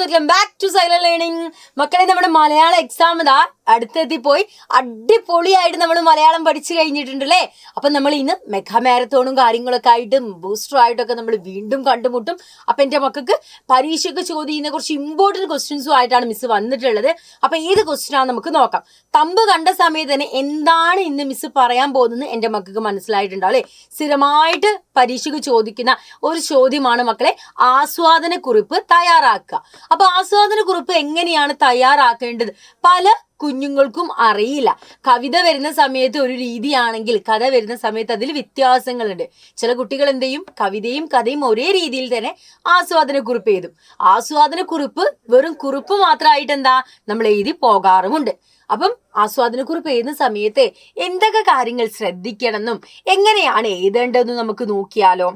Welcome back to silent learning. മക്കളെ, നമ്മുടെ മലയാള exam ഇതാ അടുത്തെത്തിപ്പോയി. അടിപൊളിയായിട്ട് നമ്മൾ മലയാളം പഠിച്ചു കഴിഞ്ഞിട്ടുണ്ട് അല്ലേ? അപ്പൊ നമ്മൾ ഇന്ന് മെഗാ മാരത്തോണും കാര്യങ്ങളൊക്കെ ആയിട്ടും ബൂസ്റ്റർ ആയിട്ടൊക്കെ നമ്മൾ വീണ്ടും കണ്ടുമുട്ടും. അപ്പൊ എന്റെ മക്കൾക്ക് പരീക്ഷയ്ക്ക് ചോദിക്കുന്ന കുറച്ച് ഇമ്പോർട്ടന്റ് ക്വസ്റ്റ്യൻസും ആയിട്ടാണ് മിസ് വന്നിട്ടുള്ളത്. അപ്പൊ ഏത് ക്വസ്റ്റ്യൻ ആണ് നമുക്ക് നോക്കാം. തമ്പ് കണ്ട സമയത്ത് തന്നെ എന്താണ് ഇന്ന് മിസ് പറയാൻ പോകുന്നത് എന്റെ മക്കൾക്ക് മനസ്സിലായിട്ടുണ്ടാവും അല്ലെ? സ്ഥിരമായിട്ട് പരീക്ഷയ്ക്ക് ചോദിക്കുന്ന ഒരു ചോദ്യമാണ് മക്കളെ, ആസ്വാദന കുറിപ്പ് തയ്യാറാക്കുക. അപ്പൊ ആസ്വാദന കുറിപ്പ് എങ്ങനെയാണ് തയ്യാറാക്കേണ്ടത് പല കുഞ്ഞുങ്ങൾക്കും അറിയില്ല. കവിത വരുന്ന സമയത്ത് ഒരു രീതിയാണെങ്കിൽ കഥ വരുന്ന സമയത്ത് അതിൽ വ്യത്യാസങ്ങളുണ്ട്. ചില കുട്ടികൾ എന്ത് ചെയ്യും, കവിതയും കഥയും ഒരേ രീതിയിൽ തന്നെ ആസ്വാദന കുറിപ്പ് എഴുതും. ആസ്വാദന കുറിപ്പ് വെറും കുറിപ്പ് മാത്രമായിട്ട് എന്താ നമ്മൾ എഴുതി പോകാറുമുണ്ട്. അപ്പം ആസ്വാദന കുറിപ്പ് എഴുതുന്ന സമയത്ത് എന്തൊക്കെ കാര്യങ്ങൾ ശ്രദ്ധിക്കണം എന്നും എങ്ങനെയാണ് എഴുതേണ്ടതെന്നും നമുക്ക് നോക്കിയാലോ.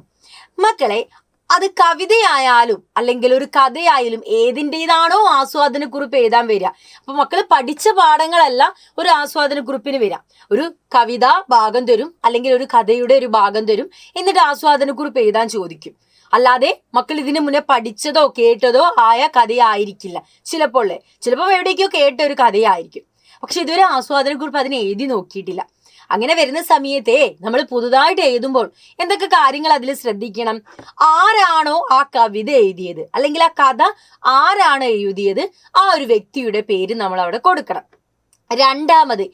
മക്കളെ, അത് കവിതയായാലും അല്ലെങ്കിൽ ഒരു കഥയായാലും ഏതിൻ്റെതാണോ ആസ്വാദന കുറിപ്പ് എഴുതാൻ വരിക. അപ്പൊ മക്കള് പഠിച്ച പാഠങ്ങളല്ല ഒരു ആസ്വാദന കുറിപ്പിന് വരാം. ഒരു കവിത ഭാഗം തരും അല്ലെങ്കിൽ ഒരു കഥയുടെ ഒരു ഭാഗം തരും, എന്നിട്ട് ആസ്വാദന കുറിപ്പ് എഴുതാൻ ചോദിക്കും. അല്ലാതെ മക്കൾ ഇതിനു മുന്നേ പഠിച്ചതോ കേട്ടതോ ആയ കഥയായിരിക്കില്ല. ചിലപ്പോൾ എവിടേക്കോ കേട്ട ഒരു കഥയായിരിക്കും. പക്ഷെ ഇതുവരെ ആസ്വാദന കുറിപ്പ് അതിനെ എഴുതി നോക്കിയിട്ടില്ല. അങ്ങനെ വരുന്ന സമയത്തെ നമ്മൾ പുതുതായിട്ട് എഴുതുമ്പോൾ എന്തൊക്കെ കാര്യങ്ങൾ അതിൽ ശ്രദ്ധിക്കണം. ആരാണോ ആ കവിത എഴുതിയത് അല്ലെങ്കിൽ ആ കഥ ആരാണ് എഴുതിയത്, ആ ഒരു വ്യക്തിയുടെ പേര് നമ്മൾ അവിടെ കൊടുക്കണം. രണ്ടാമത്,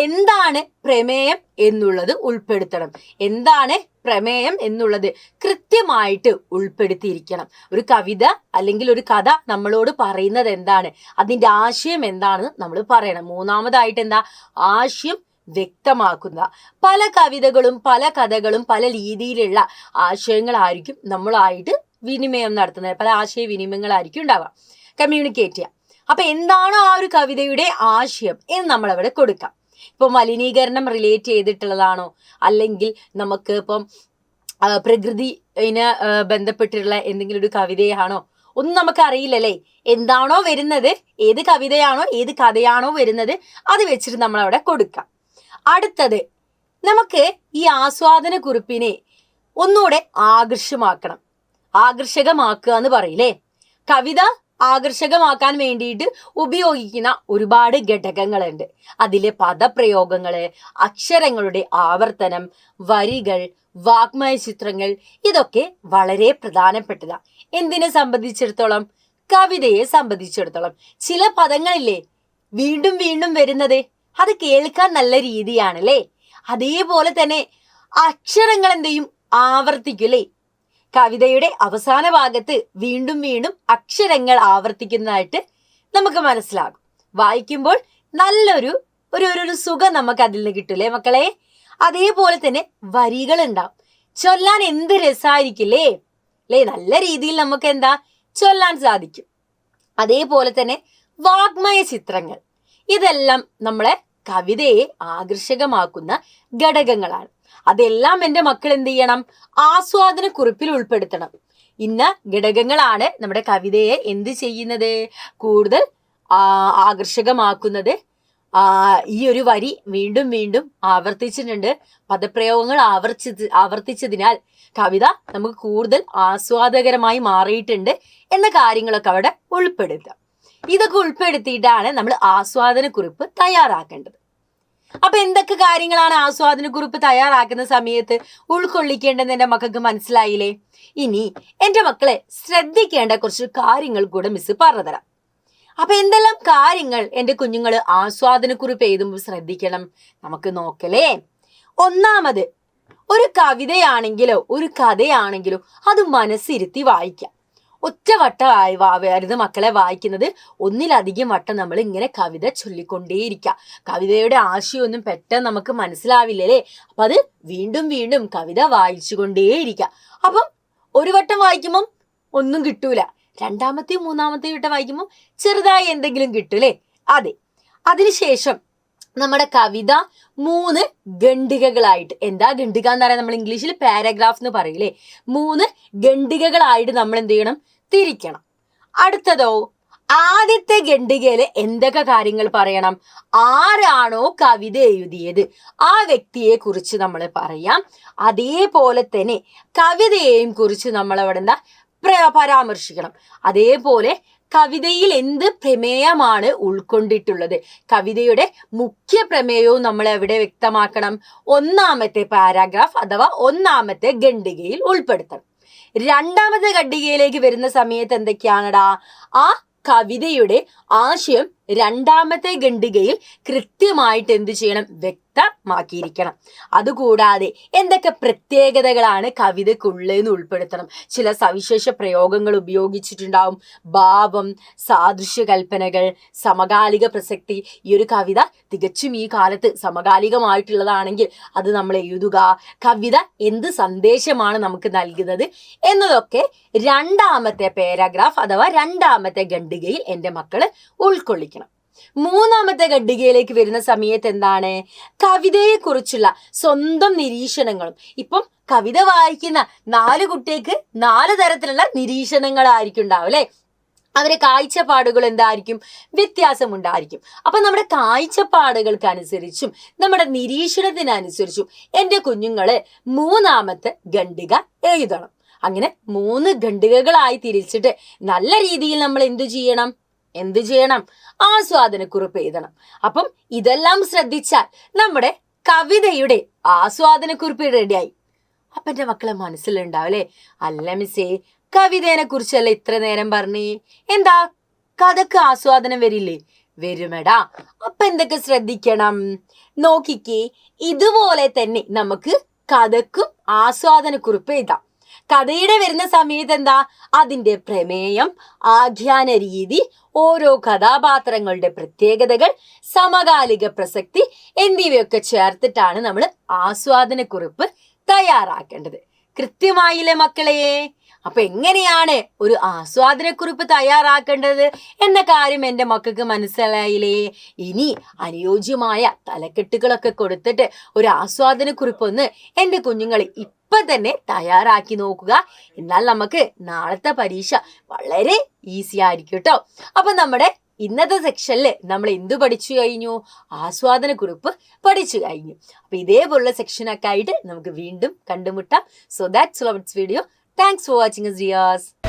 എന്താണ് പ്രമേയം എന്നുള്ളത് ഉൾപ്പെടുത്തണം. എന്താണ് പ്രമേയം എന്നുള്ളത് കൃത്യമായിട്ട് ഉൾപ്പെടുത്തിയിരിക്കണം. ഒരു കവിത അല്ലെങ്കിൽ ഒരു കഥ നമ്മളോട് പറയുന്നത് എന്താണ്, അതിൻ്റെ ആശയം എന്താണെന്ന് നമ്മൾ പറയണം. മൂന്നാമതായിട്ട് എന്താ, ആശയം വ്യക്തമാക്കുന്ന. പല കവിതകളും പല കഥകളും പല രീതിയിലുള്ള ആശയങ്ങളായിരിക്കും നമ്മളായിട്ട് വിനിമയം നടത്തുന്നത്. പല ആശയവിനിമയങ്ങളായിരിക്കും ഉണ്ടാവുക, കമ്മ്യൂണിക്കേറ്റ് ചെയ്യുക. അപ്പൊ എന്താണ് ആ ഒരു കവിതയുടെ ആശയം എന്ന് നമ്മൾ അവിടെ കൊടുക്കാം. ഇപ്പൊ മലിനീകരണം റിലേറ്റ് ചെയ്തിട്ടുള്ളതാണോ, അല്ലെങ്കിൽ നമുക്ക് ഇപ്പം പ്രകൃതിന് ബന്ധപ്പെട്ടിട്ടുള്ള എന്തെങ്കിലും ഒരു കവിതയാണോ, ഒന്നും നമുക്ക് അറിയില്ലല്ലേ. എന്താണോ വരുന്നത്, ഏത് കവിതയാണോ ഏത് കഥയാണോ വരുന്നത്, അത് വെച്ചിട്ട് നമ്മൾ അവിടെ കൊടുക്കാം. അടുത്തത്, നമുക്ക് ഈ ആസ്വാദന കുറിപ്പിനെ ഒന്നുകൂടെ ആകർഷമാക്കണം. ആകർഷകമാക്കുക എന്ന് പറയില്ലേ. കവിത ആകർഷകമാക്കാൻ വേണ്ടിയിട്ട് ഉപയോഗിക്കുന്ന ഒരുപാട് ഘടകങ്ങളുണ്ട്. അതിലെ പദപ്രയോഗങ്ങള്, അക്ഷരങ്ങളുടെ ആവർത്തനം, വരികൾ, വാഗ്മയ ചിത്രങ്ങൾ, ഇതൊക്കെ വളരെ പ്രധാനപ്പെട്ടതാണ്. എന്തിനെ സംബന്ധിച്ചിടത്തോളം, കവിതയെ സംബന്ധിച്ചിടത്തോളം. ചില പദങ്ങളില്ലേ വീണ്ടും വീണ്ടും വരുന്നത്, അത് കേൾക്കാൻ നല്ല രീതിയാണ് അല്ലേ. അതേപോലെ തന്നെ അക്ഷരങ്ങൾ എന്ത് ചെയ്യും, ആവർത്തിക്കൂലേ. കവിതയുടെ അവസാന ഭാഗത്ത് വീണ്ടും വീണ്ടും അക്ഷരങ്ങൾ ആവർത്തിക്കുന്നതായിട്ട് നമുക്ക് മനസ്സിലാകും. വായിക്കുമ്പോൾ നല്ലൊരു ഒരു സുഖം നമുക്ക് അതിൽ നിന്ന് കിട്ടൂലേ മക്കളെ. അതേപോലെ തന്നെ വരികൾ ഉണ്ടാവും. ചൊല്ലാൻ എന്ത് രസമായിരിക്കില്ലേ അല്ലേ. നല്ല രീതിയിൽ നമുക്ക് എന്താ ചൊല്ലാൻ സാധിക്കും. അതേപോലെ തന്നെ വാഗ്മയ ചിത്രങ്ങൾ, ഇതെല്ലാം നമ്മളെ കവിതയെ ആകർഷകമാക്കുന്ന ഘടകങ്ങളാണ്. അതെല്ലാം എൻ്റെ മക്കൾ എന്ത് ചെയ്യണം, ആസ്വാദന കുറിപ്പിൽ ഉൾപ്പെടുത്തണം. ഇന്ന ഘടകങ്ങളാണ് നമ്മുടെ കവിതയെ എന്ത് ചെയ്യുന്നത്, കൂടുതൽ ആകർഷകമാക്കുന്നത്. ഈ ഒരു വരി വീണ്ടും വീണ്ടും ആവർത്തിച്ചിട്ടുണ്ട്, പദപ്രയോഗങ്ങൾ ആവർത്തിച്ചതിനാൽ കവിത നമുക്ക് കൂടുതൽ ആസ്വാദകരമായി മാറിയിട്ടുണ്ട് എന്ന കാര്യങ്ങളൊക്കെ അവിടെ ഉൾപ്പെടുത്തുക. ഇതൊക്കെ ഉൾപ്പെടുത്തിയിട്ടാണ് നമ്മൾ ആസ്വാദന കുറിപ്പ് തയ്യാറാക്കേണ്ടത്. അപ്പൊ എന്തൊക്കെ കാര്യങ്ങളാണ് ആസ്വാദന കുറിപ്പ് തയ്യാറാക്കുന്ന സമയത്ത് ഉൾക്കൊള്ളിക്കേണ്ടത് എൻ്റെ മക്കൾക്ക് മനസ്സിലായില്ലേ? ഇനി എൻ്റെ മക്കളെ ശ്രദ്ധിക്കേണ്ട കുറച്ച് കാര്യങ്ങൾ കൂടെ മിസ് പറഞ്ഞുതരാം. അപ്പൊ എന്തെല്ലാം കാര്യങ്ങൾ എൻ്റെ കുഞ്ഞുങ്ങൾ ആസ്വാദന കുറിപ്പ് എഴുതുമ്പോൾ ശ്രദ്ധിക്കണം, നമുക്ക് നോക്കലേ. ഒന്നാമത്, ഒരു കവിതയാണെങ്കിലോ ഒരു കഥയാണെങ്കിലോ അത് മനസ്സിരുത്തി വായിക്കാം. ഒറ്റ വട്ടമായി വരുന്ന മക്കളെ വായിക്കുന്നത്, ഒന്നിലധികം വട്ടം നമ്മൾ ഇങ്ങനെ കവിത ചൊല്ലിക്കൊണ്ടേയിരിക്കുക. കവിതയുടെ ആശയമൊന്നും പെട്ടെന്ന് നമുക്ക് മനസ്സിലാവില്ലല്ലേ. അപ്പൊ അത് വീണ്ടും വീണ്ടും കവിത വായിച്ചുകൊണ്ടേയിരിക്കുക. അപ്പം ഒരു വട്ടം വായിക്കുമ്പം ഒന്നും കിട്ടൂല, രണ്ടാമത്തെയും മൂന്നാമത്തെയും വട്ടം വായിക്കുമ്പോൾ ചെറുതായി എന്തെങ്കിലും കിട്ടൂലേ. അതെ. അതിനുശേഷം നമ്മുടെ കവിത 3 ഖണ്ഡികകളായിട്ട്, എന്താ ഖണ്ഡിക എന്ന് പറയാൻ നമ്മൾ ഇംഗ്ലീഷിൽ പാരഗ്രാഫ് എന്ന് പറയില്ലേ, 3 ഖണ്ഡികകളായിട്ട് നമ്മൾ എന്ത് ചെയ്യണം, തിരിക്കണം. അടുത്തതോ, ആദ്യത്തെ ഖണ്ഡികയില് എന്തൊക്കെ കാര്യങ്ങൾ പറയണം, ആരാണോ കവിത എഴുതിയത് ആ വ്യക്തിയെ കുറിച്ച് നമ്മൾ പറയാം. അതേപോലെ തന്നെ കവിതയെയും കുറിച്ച് നമ്മൾ അവിടെ എന്താ പരാമർശിക്കണം. അതേപോലെ കവിതയിൽ എന്ത് പ്രമേയമാണ് ഉൾക്കൊണ്ടിട്ടുള്ളത്? കവിതയുടെ മുഖ്യ പ്രമേയവും നമ്മൾ എവിടെ വ്യക്തമാക്കണം? ഒന്നാമത്തെ പാരാഗ്രാഫ് അഥവാ ഒന്നാമത്തെ ഖണ്ഡികയിൽ ഉൾപ്പെടുത്തണം. രണ്ടാമത്തെ ഖണ്ഡികയിലേക്ക് വരുന്ന സമയത്ത് എന്തൊക്കെയാണടാ? ആ കവിതയുടെ ആശയം രണ്ടാമത്തെ ഖണ്ഡികയിൽ കൃത്യമായിട്ട് എന്ത് ചെയ്യണം? വ്യക്തമാക്കിയിരിക്കണം. അതുകൂടാതെ എന്തൊക്കെ പ്രത്യേകതകളാണ് കവിതയ്ക്കുള്ളതെന്ന് ഉൾപ്പെടുത്തണം. ചില സവിശേഷ പ്രയോഗങ്ങൾ ഉപയോഗിച്ചിട്ടുണ്ടാവും. ഭാവം, സാദൃശ്യ കൽപ്പനകൾ, സമകാലിക പ്രസക്തി. ഈ ഒരു കവിത തികച്ചും ഈ കാലത്ത് സമകാലികമായിട്ടുള്ളതാണെങ്കിൽ അത് നമ്മൾ എഴുതുക. കവിത എന്ത് സന്ദേശമാണ് നമുക്ക് നൽകുന്നത് എന്നതൊക്കെ രണ്ടാമത്തെ പാരാഗ്രാഫ് അഥവാ രണ്ടാമത്തെ ഖണ്ഡികയിൽ എൻ്റെ മക്കള് ഉൾക്കൊള്ളിക്കണം. മൂന്നാമത്തെ ഖണ്ഡികയിലേക്ക് വരുന്ന സമയത്ത് എന്താണ്? കവിതയെക്കുറിച്ചുള്ള സ്വന്തം നിരീക്ഷണങ്ങളും. ഇപ്പം കവിത വായിക്കുന്ന 4 കുട്ടികൾക്ക് 4 തരത്തിലുള്ള നിരീക്ഷണങ്ങളായിരിക്കും ഉണ്ടാവും അല്ലെ. അവരെ കാഴ്ചപ്പാടുകൾ എന്തായിരിക്കും? വ്യത്യാസമുണ്ടായിരിക്കും. അപ്പൊ നമ്മുടെ കാഴ്ചപ്പാടുകൾക്കനുസരിച്ചും നമ്മുടെ നിരീക്ഷണത്തിനനുസരിച്ചും എൻ്റെ കുഞ്ഞുങ്ങള് മൂന്നാമത്തെ ഖണ്ഡിക എഴുതണം. അങ്ങനെ 3 ഖണ്ഡികകളായി തിരിച്ചിട്ട് നല്ല രീതിയിൽ നമ്മൾ എന്ത് ചെയ്യണം? ആസ്വാദനക്കുറിപ്പ് എഴുതണം. അപ്പം ഇതെല്ലാം ശ്രദ്ധിച്ചാൽ നമ്മുടെ കവിതയുടെ ആസ്വാദനക്കുറിപ്പ് റെഡിയായി. അപ്പൊ എൻ്റെ മക്കളെ മനസ്സിലുണ്ടാവും അല്ലേ, അല്ല മിസ്സേ കവിതേനെ കുറിച്ചല്ല ഇത്ര നേരം പറഞ്ഞേ, എന്താ കഥക്ക് ആസ്വാദനം വരില്ലേ? വരുമെടാ. അപ്പൊ എന്തൊക്കെ ശ്രദ്ധിക്കണം? നോക്കിക്കേ, ഇതുപോലെ തന്നെ നമുക്ക് കഥക്കും ആസ്വാദനക്കുറിപ്പ് എഴുതാം. കഥയുടെ വരുന്ന സമയത്ത് എന്താ? അതിൻ്റെ പ്രമേയം, ആഖ്യാന രീതി, ഓരോ കഥാപാത്രങ്ങളുടെ പ്രത്യേകതകൾ, സമകാലിക പ്രസക്തി എന്നിവയൊക്കെ ചേർത്തിട്ടാണ് നമ്മൾ ആസ്വാദനക്കുറിപ്പ് തയ്യാറാക്കേണ്ടത്. കൃത്യമായില്ലേ മക്കളെ? അപ്പൊ എങ്ങനെയാണ് ഒരു ആസ്വാദനക്കുറിപ്പ് തയ്യാറാക്കേണ്ടത് എന്ന കാര്യം എൻ്റെ മക്കൾക്ക് മനസ്സിലായില്ലേ? ഇനി അനുയോജ്യമായ തലക്കെട്ടുകളൊക്കെ കൊടുത്തിട്ട് ഒരു ആസ്വാദനക്കുറിപ്പ് ഒന്ന് എൻ്റെ കുഞ്ഞുങ്ങൾ ഇപ്പൊ തന്നെ തയ്യാറാക്കി നോക്കുക. എന്നാൽ നമുക്ക് നാളത്തെ പരീക്ഷ വളരെ ഈസി ആയിരിക്കും കേട്ടോ. അപ്പൊ നമ്മുടെ ഇന്നത്തെ സെക്ഷനിൽ നമ്മൾ എന്തു പഠിച്ചു കഴിഞ്ഞു? ആസ്വാദനക്കുറിപ്പ് പഠിച്ചു കഴിഞ്ഞു. അപ്പൊ ഇതേപോലുള്ള സെക്ഷനൊക്കെ ആയിട്ട് നമുക്ക് വീണ്ടും കണ്ടുമുട്ടാം. So that's all video. Thanks for watching us, dears.